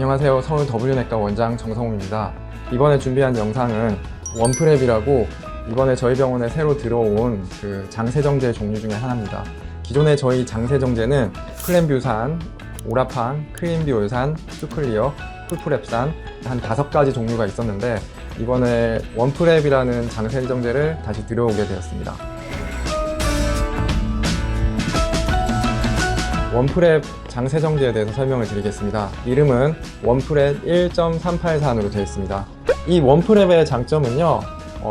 안녕하세요. 서울 W내과 원장 정성웅입니다. 이번에 준비한 영상은 원프랩이라고 이번에 저희 병원에 새로 들어온 그 장세정제 종류 중에 하나입니다. 기존에 저희 장세정제는 플렌뷰산, 오라판, 크림비올산, 수클리어, 풀프랩산 한 5가지 종류가 있었는데 이번에 원프랩이라는 장세정제를 다시 들어오게 되었습니다. 원프랩 장세정제에 대해서 설명을 드리겠습니다. 이름은 원프랩 1.383으로 되어 있습니다. 이 원프랩의 장점은요,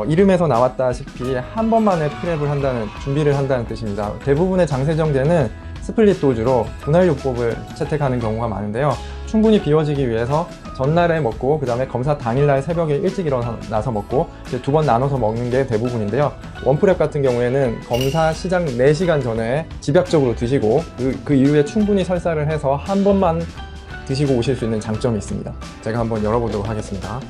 이름에서 나왔다시피 한 번만에 프랩을 한다는, 준비를 한다는 뜻입니다. 대부분의 장세정제는 스플릿 도즈로 분할요법을 채택하는 경우가 많은데요. 충분히 비워지기 위해서 전날에 먹고 그 다음에 검사 당일날 새벽에 일찍 일어나서 먹고 2번 나눠서 먹는 게 대부분인데요. 원프랩 같은 경우에는 검사 시작 4시간 전에 집약적으로 드시고 그 이후에 충분히 설사를 해서 한 번만 드시고 오실 수 있는 장점이 있습니다. 제가 한번 열어보도록 하겠습니다.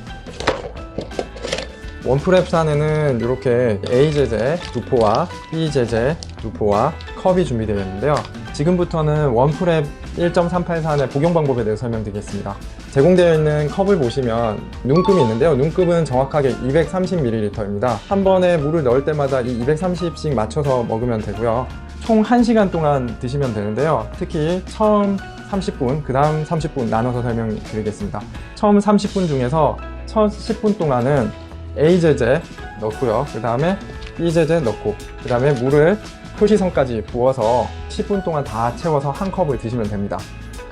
원프랩산에는 이렇게 A제제 2포와 B제제 2포와 컵이 준비되어 있는데요. 지금부터는 원프랩 1.383의 복용 방법에 대해서 설명드리겠습니다. 제공되어 있는 컵을 보시면 눈금이 있는데요. 눈금은 정확하게 230ml입니다. 한 번에 물을 넣을 때마다 이 230씩 맞춰서 먹으면 되고요. 총 1시간 동안 드시면 되는데요. 특히 처음 30분, 그 다음 30분 나눠서 설명드리겠습니다. 처음 30분 중에서 첫 10분 동안은 A제제 넣고요. 그 다음에 B제제 넣고 그 다음에 물을 표시선까지 부어서 10분 동안 다 채워서 한 컵을 드시면 됩니다.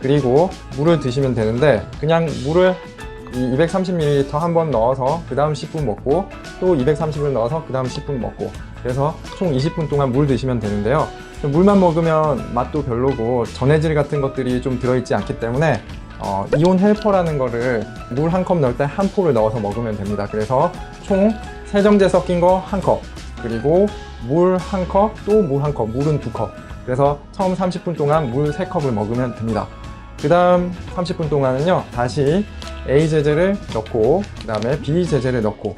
그리고 물을 드시면 되는데 그냥 물을 이 230ml 한 번 넣어서 그 다음 10분 먹고 또 230을 넣어서 그 다음 10분 먹고 그래서 총 20분 동안 물 드시면 되는데요. 물만 먹으면 맛도 별로고 전해질 같은 것들이 좀 들어있지 않기 때문에 이온 헬퍼라는 거를 물 한 컵 넣을 때 한 포를 넣어서 먹으면 됩니다. 그래서 총 세정제 섞인 거 한 컵, 그리고 물 한 컵, 또 물 한 컵, 물은 2컵. 그래서 처음 30분 동안 물 3컵을 먹으면 됩니다. 그 다음 30분 동안은요, 다시 A제제를 넣고, 그 다음에 B제제를 넣고,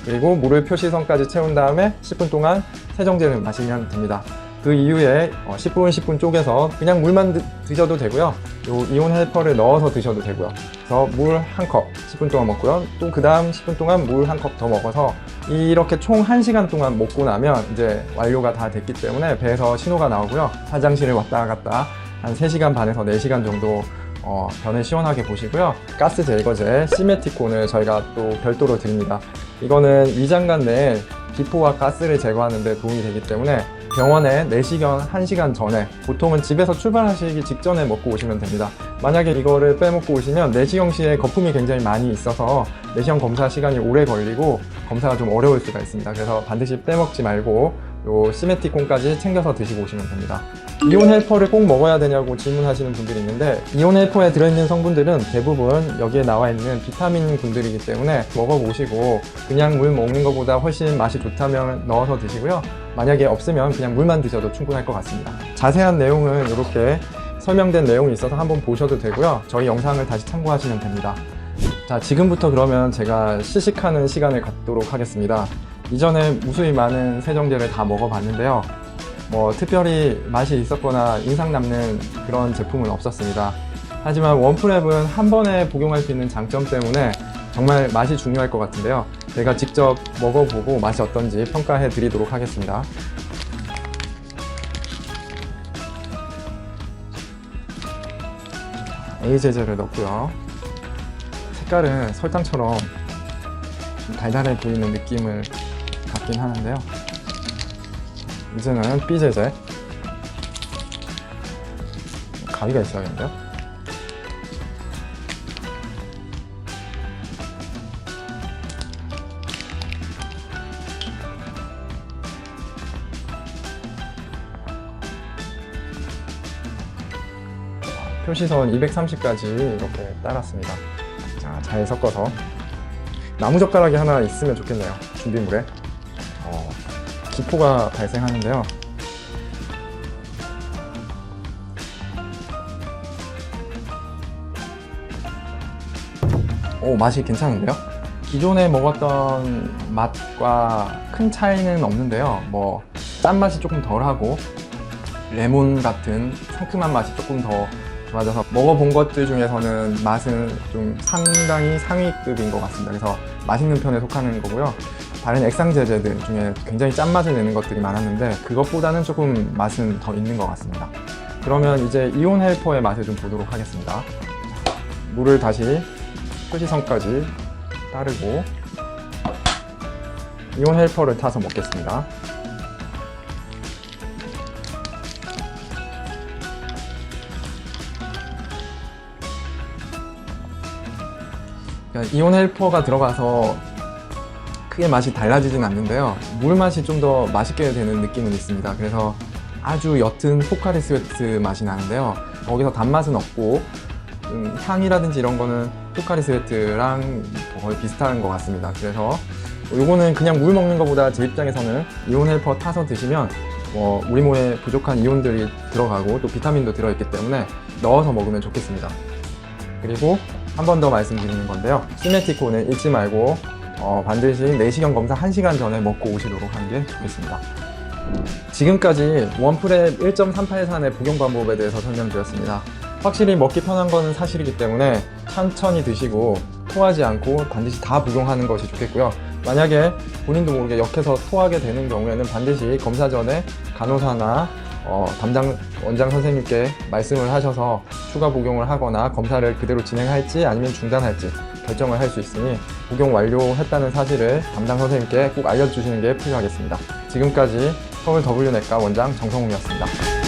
그리고 물을 표시선까지 채운 다음에 10분 동안 세정제를 마시면 됩니다. 그 이후에 10분 쪼개서 그냥 물만 드셔도 되고요. 요 이온 헬퍼를 넣어서 드셔도 되고요. 그래서 물 한 컵 10분 동안 먹고요. 또 그 다음 10분 동안 물 한 컵 더 먹어서 이렇게 총 1시간 동안 먹고 나면 이제 완료가 다 됐기 때문에 배에서 신호가 나오고요. 화장실을 왔다 갔다 한 3시간 반에서 4시간 정도 변을 시원하게 보시고요. 가스 제거제 시메티콘을 저희가 또 별도로 드립니다. 이거는 위장관 내에 기포와 가스를 제거하는 데 도움이 되기 때문에 병원에 내시경 1시간 전에, 보통은 집에서 출발하시기 직전에 먹고 오시면 됩니다. 만약에 이거를 빼먹고 오시면 내시경 시에 거품이 굉장히 많이 있어서 내시경 검사 시간이 오래 걸리고 검사가 좀 어려울 수가 있습니다. 그래서 반드시 빼먹지 말고 요 시메티콘까지 챙겨서 드시고 오시면 됩니다. 이온 헬퍼를 꼭 먹어야 되냐고 질문하시는 분들이 있는데 이온 헬퍼에 들어있는 성분들은 대부분 여기에 나와 있는 비타민 분들이기 때문에 먹어보시고 그냥 물 먹는 것보다 훨씬 맛이 좋다면 넣어서 드시고요. 만약에 없으면 그냥 물만 드셔도 충분할 것 같습니다. 자세한 내용은 이렇게 설명된 내용이 있어서 한번 보셔도 되고요. 저희 영상을 다시 참고하시면 됩니다. 자, 지금부터 그러면 제가 시식하는 시간을 갖도록 하겠습니다. 이전에 무수히 많은 세정제를 다 먹어봤는데요. 특별히 맛이 있었거나 인상 남는 그런 제품은 없었습니다. 하지만 원프랩은 한 번에 복용할 수 있는 장점 때문에 정말 맛이 중요할 것 같은데요. 제가 직접 먹어보고 맛이 어떤지 평가해 드리도록 하겠습니다. A제제를 넣고요. 색깔은 설탕처럼 좀 달달해 보이는 느낌을 갖긴 하는데요. 이제는 B제제, 가위가 있어야겠는데요. 표시선 230까지 이렇게 따랐습니다. 자, 잘 섞어서 나무젓가락이 하나 있으면 좋겠네요. 준비물에 기포가 발생하는데요. 맛이 괜찮은데요? 기존에 먹었던 맛과 큰 차이는 없는데요. 짠맛이 조금 덜하고 레몬 같은 상큼한 맛이 조금 더 맞아서 먹어본 것들 중에서는 맛은 좀 상당히 상위급인 것 같습니다. 그래서 맛있는 편에 속하는 거고요. 다른 액상제제들 중에 굉장히 짠맛을 내는 것들이 많았는데 그것보다는 조금 맛은 더 있는 것 같습니다. 그러면 이제 이온 헬퍼의 맛을 좀 보도록 하겠습니다. 물을 다시 표시선까지 따르고 이온 헬퍼를 타서 먹겠습니다. 이온 헬퍼가 들어가서 크게 맛이 달라지진 않는데요. 물 맛이 좀 더 맛있게 되는 느낌은 있습니다. 그래서 아주 옅은 포카리 스웨트 맛이 나는데요. 거기서 단맛은 없고 향이라든지 이런 거는 포카리 스웨트랑 거의 비슷한 것 같습니다. 그래서 요거는 그냥 물 먹는 것보다 제 입장에서는 이온 헬퍼 타서 드시면 우리 몸에 부족한 이온들이 들어가고 또 비타민도 들어있기 때문에 넣어서 먹으면 좋겠습니다. 그리고 한 번 더 말씀드리는 건데요. 시메티콘을 잊지 말고 반드시 내시경 검사 1시간 전에 먹고 오시도록 하는 게 좋겠습니다. 지금까지 원프랩 1.383의 복용 방법에 대해서 설명드렸습니다. 확실히 먹기 편한 거는 사실이기 때문에 천천히 드시고 토하지 않고 반드시 다 복용하는 것이 좋겠고요. 만약에 본인도 모르게 역해서 토하게 되는 경우에는 반드시 검사 전에 간호사나 담당 원장 선생님께 말씀을 하셔서 추가 복용을 하거나 검사를 그대로 진행할지 아니면 중단할지 결정을 할 수 있으니 복용 완료했다는 사실을 담당 선생님께 꼭 알려주시는 게 필요하겠습니다. 지금까지 서울 W내과 원장 정성웅이었습니다.